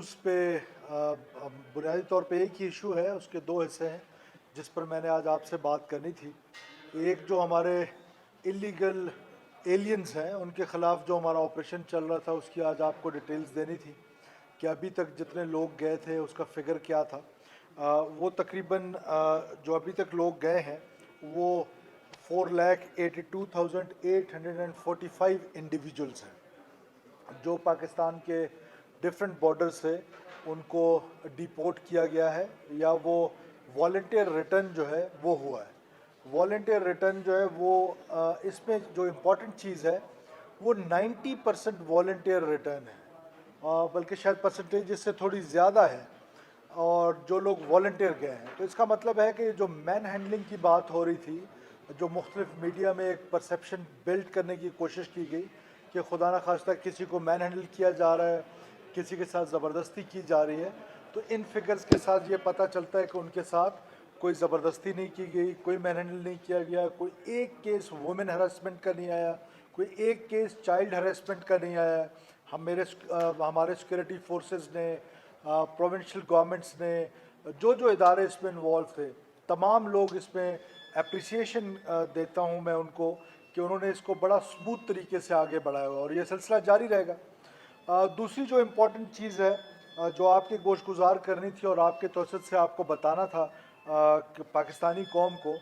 Issues پہ بنیادی طور پہ ایک ہی ایشو ہے، اس کے دو حصے ہیں جس پر میں نے آج آپ سے بات کرنی تھی۔ ایک جو ہمارے اللیگل ایلینز ہیں ان کے خلاف جو ہمارا آپریشن چل رہا تھا، اس کی آج آپ کو ڈیٹیلز دینی تھی کہ ابھی تک جتنے لوگ گئے تھے اس کا فگر کیا تھا۔ وہ تقریباً جو ابھی تک لوگ گئے ہیں وہ 4,82,845 انڈیویجولز ہیں جو پاکستان کے ڈفرینٹ بارڈر سے ان کو ڈیپورٹ کیا گیا ہے یا وہ والنٹیئر ریٹرن جو ہے وہ ہوا ہے۔ والنٹیئر ریٹرن جو ہے وہ اس میں جو امپورٹنٹ چیز ہے وہ 90% والنٹیئر ریٹرن ہے، بلکہ شاید پرسنٹیج اس سے تھوڑی زیادہ ہے، اور جو لوگ والنٹیئر گئے ہیں۔ تو اس کا مطلب ہے کہ جو مین ہینڈلنگ کی بات ہو رہی تھی، جو مختلف میڈیا میں ایک پرسیپشن بلڈ کرنے کی کوشش کی گئی کہ خدا نخواستہ کسی کو مین ہینڈل کیا جا رہا ہے، کسی کے ساتھ زبردستی کی جا رہی ہے، تو ان فگرز کے ساتھ یہ پتہ چلتا ہے کہ ان کے ساتھ کوئی زبردستی نہیں کی گئی، کوئی مین ہینڈل نہیں کیا گیا، کوئی ایک کیس وومن ہراسمنٹ کا نہیں آیا، کوئی ایک کیس چائلڈ ہراسمنٹ کا نہیں آیا۔ ہمارے سیکورٹی فورسز نے، پروونشل گورنمنٹس نے، جو ادارے اس میں انوالو تھے، تمام لوگ اس میں اپریسیشن دیتا ہوں میں ان کو کہ انہوں نے اس کو بڑا اسموتھ طریقے سے آگے بڑھایا ہوا، اور یہ سلسلہ جاری رہے گا۔ دوسری جو امپورٹنٹ چیز ہے جو آپ کے گوش گزار کرنی تھی اور آپ کے توسط سے آپ کو بتانا تھا کہ پاکستانی قوم کو،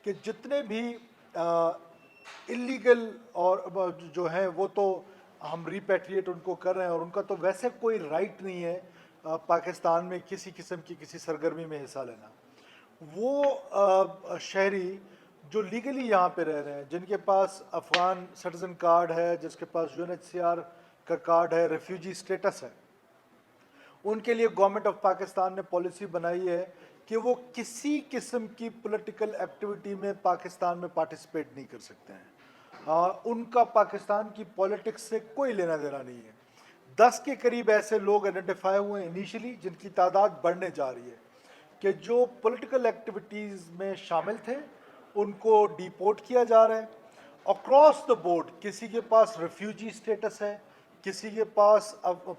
کہ جتنے بھی اللیگل اور جو ہیں وہ تو ہم ریپیٹریٹ ان کو کر رہے ہیں، اور ان کا تو ویسے کوئی رائٹ نہیں ہے پاکستان میں کسی قسم کی کسی سرگرمی میں حصہ لینا۔ وہ شہری جو لیگلی یہاں پہ رہ رہے ہیں، جن کے پاس افغان سٹیزن کارڈ ہے، جس کے پاس UNHCR کا کارڈ ہے، ریفیوجی سٹیٹس ہے، ان کے لیے گورنمنٹ آف پاکستان نے پالیسی بنائی ہے کہ وہ کسی قسم کی پولیٹیکل ایکٹیویٹی میں پاکستان میں پارٹیسپیٹ نہیں کر سکتے ہیں۔ ان کا پاکستان کی پولیٹکس سے کوئی لینا دینا نہیں ہے۔ 10 کے قریب ایسے لوگ آئیڈینٹیفائی ہوئے انیشلی، جن کی تعداد بڑھنے جا رہی ہے، کہ جو پولیٹیکل ایکٹیویٹیز میں شامل تھے ان کو ڈیپورٹ کیا جا رہا ہے اکراس دا بورڈ۔ کسی کے پاس ریفیوجی سٹیٹس ہے، کسی کے پاس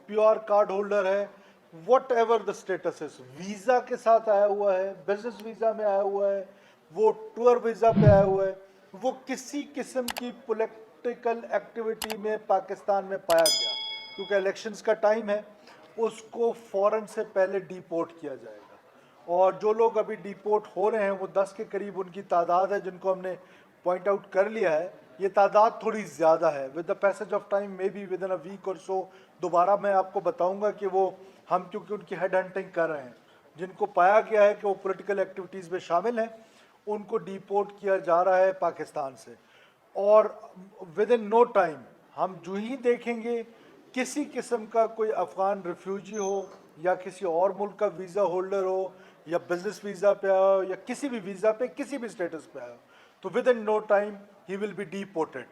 PR کارڈ ہولڈر ہے، واٹ ایور دا اسٹیٹس ہے، ویزا کے ساتھ آیا ہوا ہے، بزنس ویزا میں آیا ہوا ہے، وہ ٹور ویزا پہ آیا ہوا ہے، وہ کسی قسم کی پولیٹیکل ایکٹیویٹی میں پاکستان میں پایا گیا، کیونکہ الیکشنز کا ٹائم ہے، اس کو فوراً سے پہلے ڈیپورٹ کیا جائے گا۔ اور جو لوگ ابھی ڈیپورٹ ہو رہے ہیں وہ 10 کے قریب ان کی تعداد ہے، جن کو ہم نے پوائنٹ آؤٹ کر لیا ہے۔ یہ تعداد تھوڑی زیادہ ہے، with the passage of time may be with in a week اور سو دوبارہ میں آپ کو بتاؤں گا کہ وہ ہم کیونکہ ان کی ہیڈ ہنٹنگ کر رہے ہیں، جن کو پایا گیا ہے کہ وہ پولیٹیکل ایکٹیویٹیز میں شامل ہیں، ان کو ڈیپورٹ کیا جا رہا ہے پاکستان سے۔ اور ود ان نو ٹائم ہم جو ہی دیکھیں گے کسی قسم کا کوئی افغان ریفیوجی ہو یا کسی اور ملک کا ویزا ہولڈر ہو یا بزنس ویزا پہ آیا ہو یا کسی بھی ویزا پہ کسی بھی سٹیٹس پہ آیا ہو، تو ود ان نو ٹائم ہی ول بی ڈیپورٹڈ۔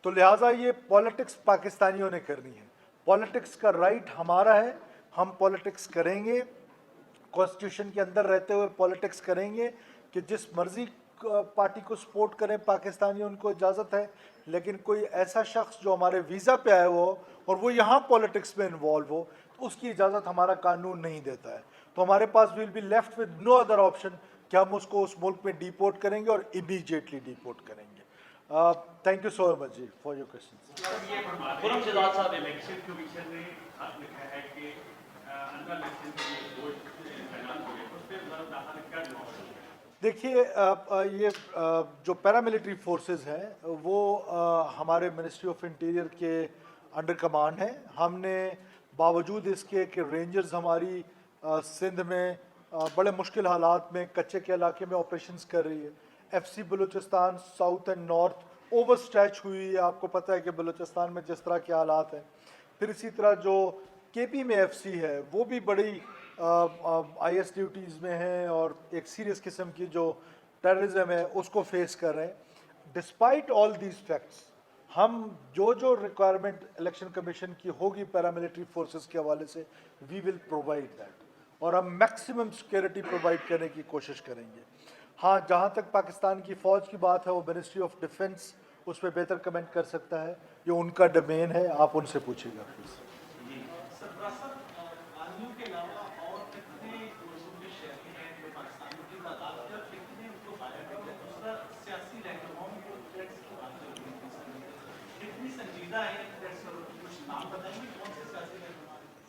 تو لہٰذا یہ پالیٹکس پاکستانیوں نے کرنی ہے، پالیٹکس کا رائٹ ہمارا ہے، ہم پالیٹکس کریں گے، کانسٹیٹیوشن کے اندر رہتے ہوئے پالیٹکس کریں گے کہ جس مرضی پارٹی کو سپورٹ کریں پاکستانی، ان کو اجازت ہے، لیکن کوئی ایسا شخص جو ہمارے ویزا پہ آیا ہو اور وہ یہاں پالیٹکس میں انوالو ہو، تو اس کی اجازت ہمارا قانون نہیں دیتا ہے۔ تو ہمارے پاس will be left with no other option کہ ہم اس کو اس ملک میں ڈیپورٹ کریں گے اور امیجیٹلی ڈیپورٹ کریں گے۔ تھینک یو سو مچ جی فار یور کوشچنس۔ دیکھیے یہ جو پیراملٹری فورسز ہیں وہ ہمارے منسٹری آف انٹیریئر کے انڈر کمانڈ ہیں۔ ہم نے باوجود اس کے کہ رینجرز ہماری سندھ میں بڑے مشکل حالات میں کچے کے علاقے میں آپریشنز کر رہی ہے، FC Balochistan south and north over stretch ہوئی ہے، آپ کو پتہ ہے کہ بلوچستان میں جس طرح کے حالات ہیں۔ پھر اسی طرح جو KP میں FC ہے وہ بھی بڑی IS ڈیوٹیز میں ہیں اور ایک سیریس قسم کی جو ٹیررزم ہے اس کو فیس کر رہے ہیں۔ ڈسپائٹ آل دیز فیکٹس ہم جو ریکوائرمنٹ الیکشن کمیشن کی ہوگی پیراملٹری فورسز کے حوالے سے وی ول پرووائڈ دیٹ، اور ہم میکسیمم سیکورٹی پرووائڈ کرنے کی کوشش کریں گے۔ ہاں جہاں تک پاکستان کی فوج کی بات ہے وہ منسٹری آف ڈیفنس اس پہ بہتر کمنٹ کر سکتا ہے، یہ ان کا ڈومین ہے، آپ ان سے پوچھیں گا پلیز۔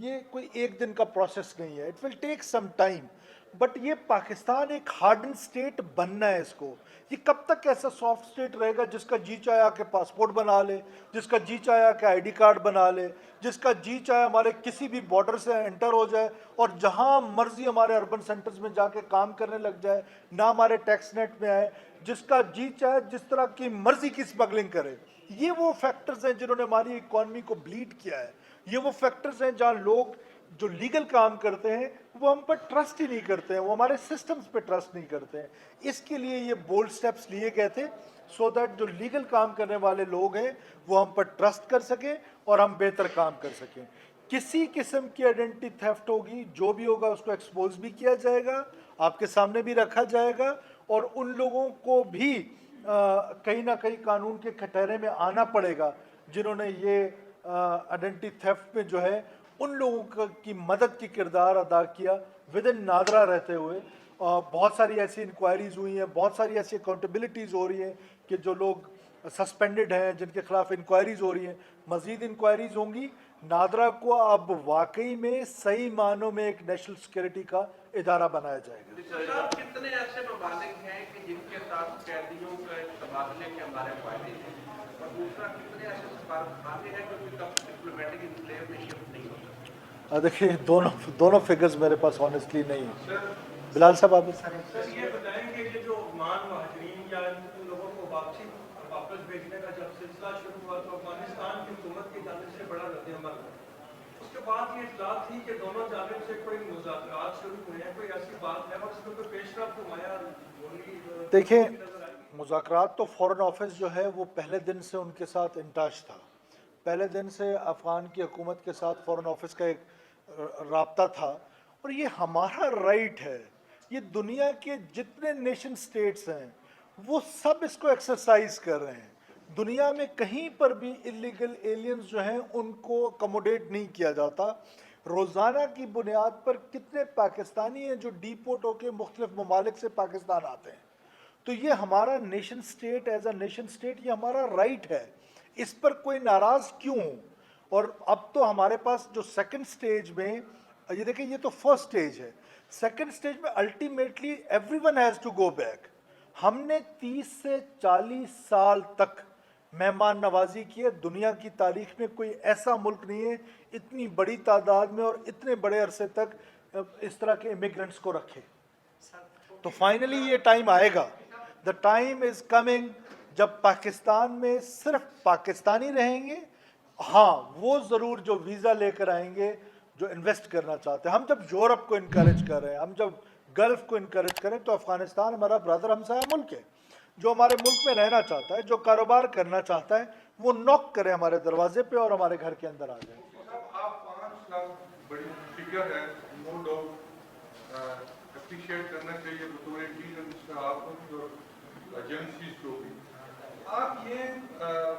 یہ کوئی ایک دن کا پروسیس نہیں ہے. It will take some time. But یہ پاکستان ایک ہارڈن اسٹیٹ بننا ہے اس کو. یہ کب تک ایسا سافٹ اسٹیٹ رہے گا جس کا جی چاہے آ کے پاسپورٹ بنا لے, جس کا جی چاہے آ کے آئی ڈی کارڈ بنا لے, جس کا جی چاہے ہمارے کسی بھی بارڈر سے انٹر ہو جائے اور جہاں مرضی ہمارے اربن سینٹرز میں جا کے کام کرنے لگ جائے, نہ ہمارے ٹیکس نیٹ میں آئے, جس کا جی چاہے جس طرح کی مرضی کی اسمگلنگ کرے. یہ وہ فیکٹرز ہیں جنہوں نے ہماری اکانومی کو بلیڈ کیا ہے. یہ وہ فیکٹرز ہیں جہاں لوگ جو لیگل کام کرتے ہیں وہ ہم پر ٹرسٹ ہی نہیں کرتے ہیں, وہ ہمارے سسٹمز پہ ٹرسٹ نہیں کرتے ہیں. اس کے لیے یہ بولڈ سٹیپس لیے گئے تھے سو دیٹ جو لیگل کام کرنے والے لوگ ہیں وہ ہم پر ٹرسٹ کر سکیں اور ہم بہتر کام کر سکیں. کسی قسم کی آئیڈینٹی تھیفٹ ہوگی, جو بھی ہوگا اس کو ایکسپوز بھی کیا جائے گا, آپ کے سامنے بھی رکھا جائے گا, اور ان لوگوں کو بھی کہیں نہ کہیں قانون کے کٹہرے میں آنا پڑے گا جنہوں نے یہ آئیڈینٹی تھیفٹ میں جو ہے ان لوگوں کی مدد کی کردار ادا کیا ود ان نادرا رہتے ہوئے. بہت ساری ایسی انکوائریز ہوئی ہیں, بہت ساری ایسی اکاؤنٹیبلٹیز ہو رہی ہیں کہ جو لوگ سسپینڈڈ ہیں جن کے خلاف انکوائریز ہو رہی ہیں, مزید انکوائریز ہوں گی. نادرا کو اب واقعی میں صحیح معنوں میں ایک نیشنل سیکورٹی کا ادارہ بنایا جائے گا. صاحب کتنے ایسے ممالک ہیں کہ جن کے ساتھ قیدیوں کے تبادلے کے ہمارے فائدے ہیں, اور دوسرا کتنے ایسے سفارتخانے ہیں جو ڈپلومیٹک انکلیو میں شفٹ نہیں ہو سکتے؟ دیکھیے دونوں فگرز میرے پاس آنیسٹلی نہیں ہیں. بلال صاحب آپ سر یہ بتائیں کہ یہ جو افغان مہاجرین یا ان لوگوں کو واپس بھیجنے کا جب سلسلہ شروع ہوا تو افغانستان کی حکومت کی جانب سے بڑا رد عمل ہوا. اس کے بعد یہ اطلاع تھی کہ دونوں جانب سے کوئی مذاکرات شروع ہوئے ہیں, کوئی ایسی بات ہے اور اس میں کوئی پیش رفت نمایاں ہوئی؟ دیکھیں, مذاکرات تو فورن آفس جو ہے وہ پہلے دن سے ان کے ساتھ ان ٹچ تھا. پہلے دن سے افغان کی حکومت کے ساتھ فورن آفس کا ایک رابطہ تھا, اور یہ ہمارا رائٹ ہے. یہ دنیا کے جتنے نیشن سٹیٹس ہیں وہ سب اس کو ایکسرسائز کر رہے ہیں. دنیا میں کہیں پر بھی اللیگل ایلینز جو ہیں ان کو اکموڈیٹ نہیں کیا جاتا. روزانہ کی بنیاد پر کتنے پاکستانی ہیں جو ڈیپورٹ ہو کے مختلف ممالک سے پاکستان آتے ہیں. تو یہ ہمارا nation state as a nation state یہ ہمارا رائٹ ہے. اس پر کوئی ناراض کیوں ہوں؟ اور اب تو ہمارے پاس جو سیکنڈ سٹیج میں, یہ دیکھیں یہ تو فرسٹ سٹیج ہے, سیکنڈ سٹیج میں ultimately everyone has to go back. ہم نے 30 سے 40 سال تک مہمان نوازی کی ہے. دنیا کی تاریخ میں کوئی ایسا ملک نہیں ہے اتنی بڑی تعداد میں اور اتنے بڑے عرصے تک اس طرح کے امیگرنٹس کو رکھے. تو فائنلی یہ ٹائم آئے گا, دا ٹائم از کمنگ جب پاکستان میں صرف پاکستانی رہیں گے. ہاں وہ ضرور جو ویزا لے کر آئیں گے جو انویسٹ کرنا چاہتے ہیں. ہم جب یورپ کو انکریج کر رہے ہیں, ہم جب گلف کو انکریج کریں, تو افغانستان ہمارا برادر ہمسایہ ملک ہے. جو ہمارے ملک میں رہنا چاہتا ہے, جو کاروبار کرنا چاہتا ہے, وہ نوک کرے ہمارے دروازے پہ اور ہمارے گھر کے اندر آ جائے. آپ 5 لاکھ بڑی فگر ہے, نو ڈاؤٹ اپریشیٹ کرنا چاہیے بطور انٹیلیجنس آپ کو اور ایجنسیز کو بھی. آپ یہ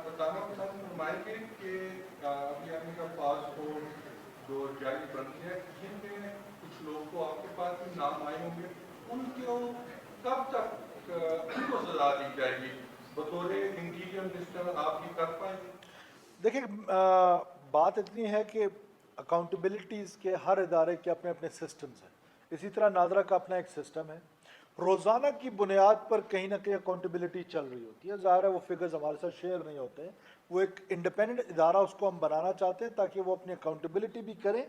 بتانا پسند فرمائیں گے کہ ابھی آپ کا پاسپورٹ جو جاری بنتی ہے جن میں کچھ لوگ کو آپ کے پاس بھی نام آئے ہوں گے, ان کو کب تک ان کو سزا دی جائے گی بطور انٹیریئر منسٹر, آپ یہ کر پائیں گے؟ دیکھیں بات اتنی ہے کہ اکاؤنٹیبلٹیز کے ہر ادارے کے اپنے اپنے سسٹمز ہیں. اسی طرح نادرا کا اپنا ایک سسٹم ہے. روزانہ کی بنیاد پر کہیں نہ کہیں اکاؤنٹیبلٹی چل رہی ہوتی ہے. ظاہر ہے وہ فگرز ہمارے ساتھ شیئر نہیں ہوتے ہیں. وہ ایک انڈیپینڈنٹ ادارہ اس کو ہم بنانا چاہتے ہیں تاکہ وہ اپنی اکاؤنٹیبلٹی بھی کریں,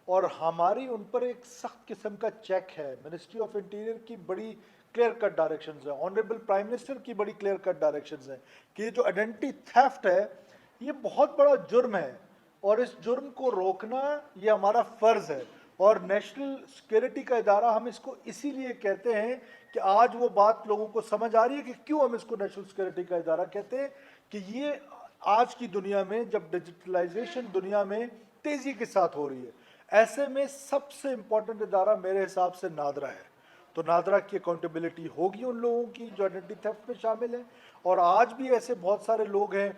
اور ہماری ان پر ایک سخت قسم کا چیک ہے. منسٹری آف انٹیریئر کی بڑی کلیئر کٹ ڈائریکشنز ہیں, آنریبل پرائم منسٹر کی بڑی کلیئر کٹ ڈائریکشنز ہیں کہ یہ جو آئیڈینٹی تھیفٹ ہے یہ بہت بڑا جرم ہے, اور اس جرم کو روکنا یہ ہمارا فرض ہے. اور نیشنل سیکورٹی کا ادارہ ہم اس کو اسی لیے کہتے ہیں کہ آج وہ بات لوگوں کو سمجھ آ رہی ہے کہ کیوں ہم اس کو نیشنل سیکورٹی کا ادارہ کہتے ہیں, کہ یہ آج کی دنیا میں جب ڈیجیٹلائزیشن دنیا میں تیزی کے ساتھ ہو رہی ہے, ایسے میں سب سے امپورٹنٹ ادارہ میرے حساب سے نادرا ہے. تو نادرا کی اکاؤنٹیبلٹی ہوگی ان لوگوں کی جو آئیڈینٹی تھیفٹ میں شامل ہیں, اور آج بھی ایسے بہت سارے لوگ ہیں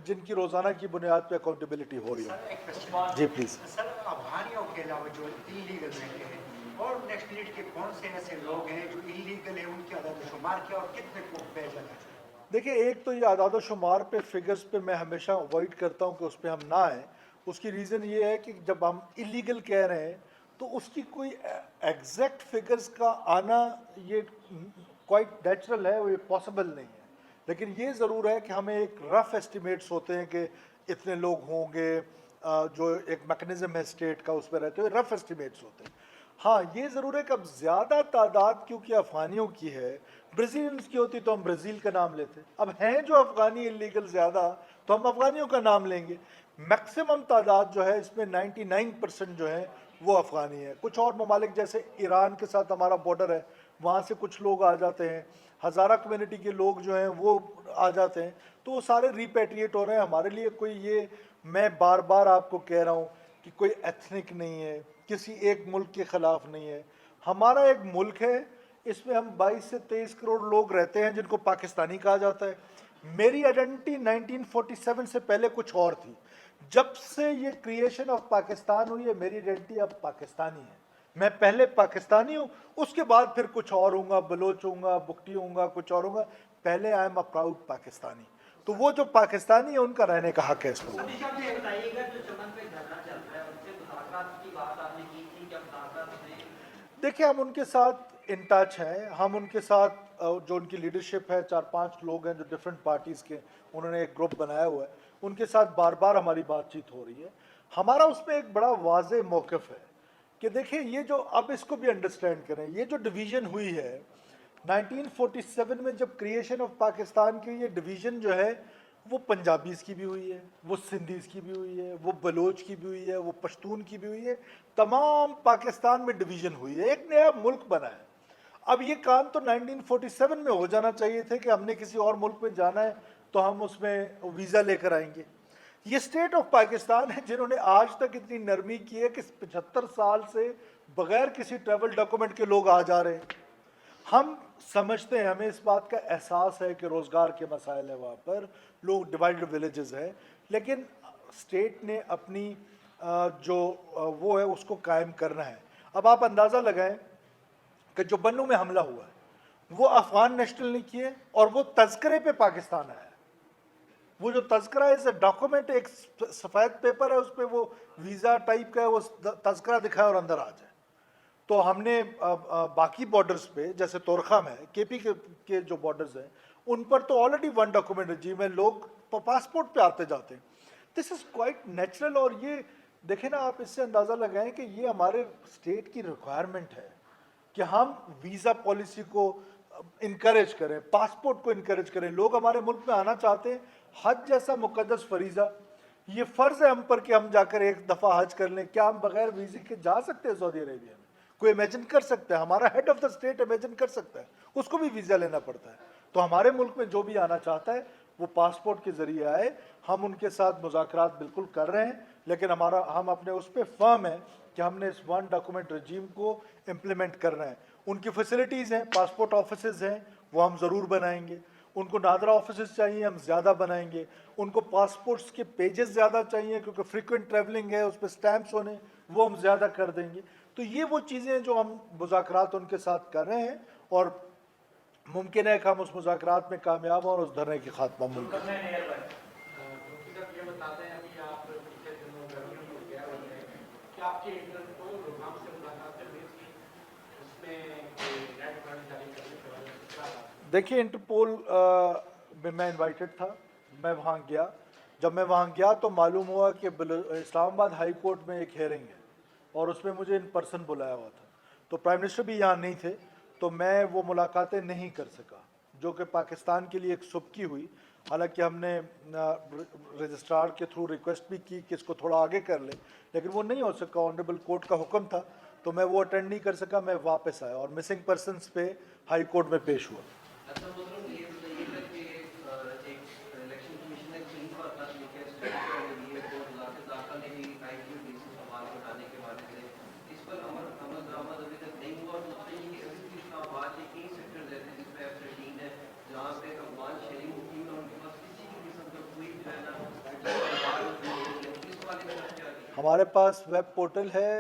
جن کی روزانہ کی بنیاد پہ اکاؤنٹیبلٹی ہو رہی ہے. جی پلیز. سر افغانیوں کے علاوہ جو انلیگل رہتے ہیں اور نیشنلٹی کے کون سے ایسے لوگ ہیں جو انلیگل ہیں, ان کی عدد و شمار کیا اور کتنے کو بھیجا جاتا ہے؟ دیکھیں ایک تو یہ اعداد و شمار پہ فگرز پہ میں ہمیشہ اوائڈ کرتا ہوں کہ اس پہ ہم نہ آئیں, اس کی ریزن یہ ہے کہ جب ہم اللیگل کہہ رہے ہیں تو اس کی کوئی ایگزیکٹ فگرز کا آنا یہ کوائٹ نیچرل ہے، وہ یہ پاسبل نہیں ہے، لیکن یہ ضرور ہے کہ ہمیں ایک رف ایسٹیمیٹس ہوتے ہیں کہ اتنے لوگ ہوں گے، جو ایک میکنزم ہے اسٹیٹ کا اس پہ رہتے ہوئے رف ایسٹیمیٹس ہوتے ہیں۔ ہاں یہ ضرور ہے کہ اب زیادہ تعداد کیونکہ افغانیوں کی ہے، برازیلینز کی ہوتی تو ہم برازیل کا نام لیتے، اب ہیں جو افغانی اللیگل زیادہ تو ہم افغانیوں کا نام لیں گے۔ میکسیمم تعداد جو ہے اس میں 99% جو ہیں وہ افغانی ہیں۔ کچھ اور ممالک جیسے ایران کے ساتھ ہمارا بارڈر ہے، وہاں سے کچھ لوگ آ جاتے ہیں، ہزارہ کمیونٹی کے لوگ جو ہیں وہ آ جاتے ہیں، تو وہ سارے ریپیٹریٹ ہو رہے ہیں۔ ہمارے لیے کوئی یہ، میں بار بار آپ کو کہہ رہا ہوں کہ کوئی ایتھنک نہیں ہے، کسی ایک ملک کے خلاف نہیں ہے، ہمارا ایک ملک ہے، اس میں ہم 22 سے 23 کروڑ لوگ رہتے ہیں جن کو پاکستانی کہا جاتا ہے۔ میری آئیڈینٹی 1947 سے پہلے کچھ اور تھی، جب سے یہ کریشن آف پاکستان ہوئی ہے میری آئیڈینٹی اب پاکستانی ہے، میں پہلے پاکستانی ہوں، اس کے بعد پھر کچھ اور ہوں گا، بلوچ ہوں گا، بگٹی ہوں گا، کچھ اور ہوں گا، پہلے I am a proud Pakistani. تو وہ جو پاکستانی ہے ان کا رہنے کا حق ہے اس میں۔ ابھی صاحب یہ بتائیے گا جو چمن پہ دھرنا چل رہا ہے، ان سے مذاکرات کی بات آپ نے کی تھی، کیا مذاکرات میں؟ دیکھیں ہم ان کے ساتھ ان ٹچ ہیں، ہم ان کے ساتھ جو ان کی لیڈرشپ ہے، 4-5 لوگ ہیں جو ڈفرینٹ پارٹیز کے، انہوں نے ایک گروپ بنایا ہوا ہے، ان کے ساتھ بار بار ہماری بات چیت ہو رہی ہے۔ ہمارا اس میں ایک بڑا واضح موقف ہے کہ دیکھیں یہ جو، اب اس کو بھی انڈرسٹینڈ کریں، یہ جو ڈویژن ہوئی ہے 1947 میں جب کریشن آف پاکستان کی، یہ ڈویژن جو ہے وہ پنجابیز کی بھی ہوئی ہے، وہ سندھیز کی بھی ہوئی ہے، وہ بلوچ کی بھی ہوئی ہے، وہ پشتون کی بھی ہوئی ہے، تمام پاکستان میں ڈویژن ہوئی ہے، ایک نیا ملک بنا ہے۔ اب یہ کام تو 1947 میں ہو جانا چاہیے تھے کہ ہم نے کسی اور ملک میں جانا ہے تو ہم اس میں ویزا لے کر آئیں گے۔ یہ اسٹیٹ آف پاکستان ہے جنہوں نے آج تک اتنی نرمی کی ہے کہ 75 سال سے بغیر کسی ٹریول ڈاکومنٹ کے لوگ آ جا رہے ہیں۔ ہم سمجھتے ہیں، ہمیں اس بات کا احساس ہے کہ روزگار کے مسائل ہیں، وہاں پر لوگ ڈیوائڈڈ ولیجز ہیں، لیکن اسٹیٹ نے اپنی جو وہ ہے اس کو قائم کرنا ہے۔ اب آپ اندازہ لگائیں کہ جو بنوں میں حملہ ہوا ہے وہ افغان نیشنل نے کیے اور وہ تذکرے پہ پاکستان آیا ہے۔ وہ جو تذکرہ ہے ڈاکومنٹ، ایک سفید پیپر ہے، اس پہ وہ ویزا ٹائپ کا ہے، وہ تذکرہ دکھائے اور اندر آ جائے۔ تو ہم نے باقی بارڈرز پہ جیسے تورخم ہے، کے پی کے جو بارڈرز ہیں ان پر تو آلریڈی 1 ڈاکومنٹ رجیم ہے، لوگ پاسپورٹ پہ آتے جاتے ہیں۔ دس از کوائٹ نیچرل، اور یہ دیکھیں نا آپ اس سے اندازہ لگائیں کہ یہ ہمارے اسٹیٹ کی ریکوائرمنٹ ہے کہ ہم ویزا پالیسی کو انکریج کریں، پاسپورٹ کو انکریج کریں۔ لوگ ہمارے ملک میں آنا چاہتے ہیں، حج جیسا مقدس فریضہ، یہ فرض ہے ہم پر کہ ہم جا کر ایک دفعہ حج کر لیں۔ کیا ہم بغیر ویزے کے جا سکتے ہیں سعودی عربیہ میں؟ کوئی امیجن کر سکتا ہے؟ ہمارا head of the state imagine کر سکتا ہے؟ اس کو بھی ویزا لینا پڑتا ہے۔ تو ہمارے ملک میں جو بھی آنا چاہتا ہے وہ پاسپورٹ کے ذریعے آئے، ہم ان کے ساتھ مذاکرات بالکل کر رہے ہیں، لیکن ہم اپنے اس پہ فرم ہیں کہ ہم نے اس 1 ڈاکومنٹ رجیم کو امپلیمنٹ کرنا ہے۔ ان کی فیسلٹیز ہیں، پاسپورٹ آفیسز ہیں، وہ ہم ضرور بنائیں گے۔ ان کو نادرہ آفیسز چاہیے، ہم زیادہ بنائیں گے۔ ان کو پاسپورٹس کے پیجز زیادہ چاہیے کیونکہ فریکوینٹ ٹریولنگ ہے، اس پہ سٹیمپس ہونے، وہ ہم زیادہ کر دیں گے۔ تو یہ وہ چیزیں ہیں جو ہم مذاکرات ان کے ساتھ کر رہے ہیں، اور ممکن ہے کہ ہم اس مذاکرات میں کامیاب ہوں اور اس دھرنے کی خاتمہ ممکن ہے۔ یہ بتاتے ہیں ابھی آپ پچھلے دنوں گرمی میں گئے ہوئے ہیں کہ آپ کے انٹرپول پروگرام سے ملاقاتیں ہوئی تھی، اس میں ریڈ کارڈ جاری کرنے کے بعد دیکھیے انٹرپول میں انوائٹڈ تھا، میں وہاں گیا۔ جب میں وہاں گیا تو معلوم ہوا کہ اسلام آباد ہائی کورٹ میں ایک ہیئرنگ ہے اور اس میں مجھے ان پرسن بلایا ہوا تھا، تو پرائم منسٹر بھی یہاں نہیں تھے، تو میں وہ ملاقاتیں نہیں کر سکا، جو کہ پاکستان کے لیے ایک سبکی ہوئی۔ حالانکہ ہم نے رجسٹرار کے تھرو ریکویسٹ بھی کی کہ اس کو تھوڑا آگے کر لیں، لیکن وہ نہیں ہو سکا، آنریبل کورٹ کا حکم تھا، تو میں وہ اٹینڈ نہیں کر سکا، میں واپس آیا اور مسنگ پرسنس پہ ہائی کورٹ میں پیش ہوا۔ اچھا مطلب یہ بتائیے گا کہ ایک الیکشن کمیشن نے کہیں پر خط لکھا ہے اسٹیٹ کے لیے تو وزارت داخلہ نے بھی IQ سوال اٹھانے کے بارے میں اس پر عمل درآمد ابھی تک نہیں ہوا۔ دوسرے یہ کہ ابھی بھی اسلام آباد کے کئی سیکٹرز ایسے جس میں F-13 ہے جہاں پہ افغان شہری مقیم ہے، ان کے پاس کسی بھی قسم کا کوئی جو ہے نا اس والے میں کیا ہے؟ ہمارے پاس ویب پورٹل ہے،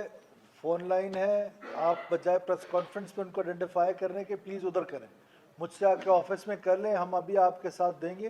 فون لائن ہے، آپ بجائے پریس کانفرنس میں ان کو آئیڈینٹیفائی کرنے کے پلیز ادھر کریں، مجھ سے آ کے آفس میں کر لیں، ہم ابھی آپ کے ساتھ دیں گے۔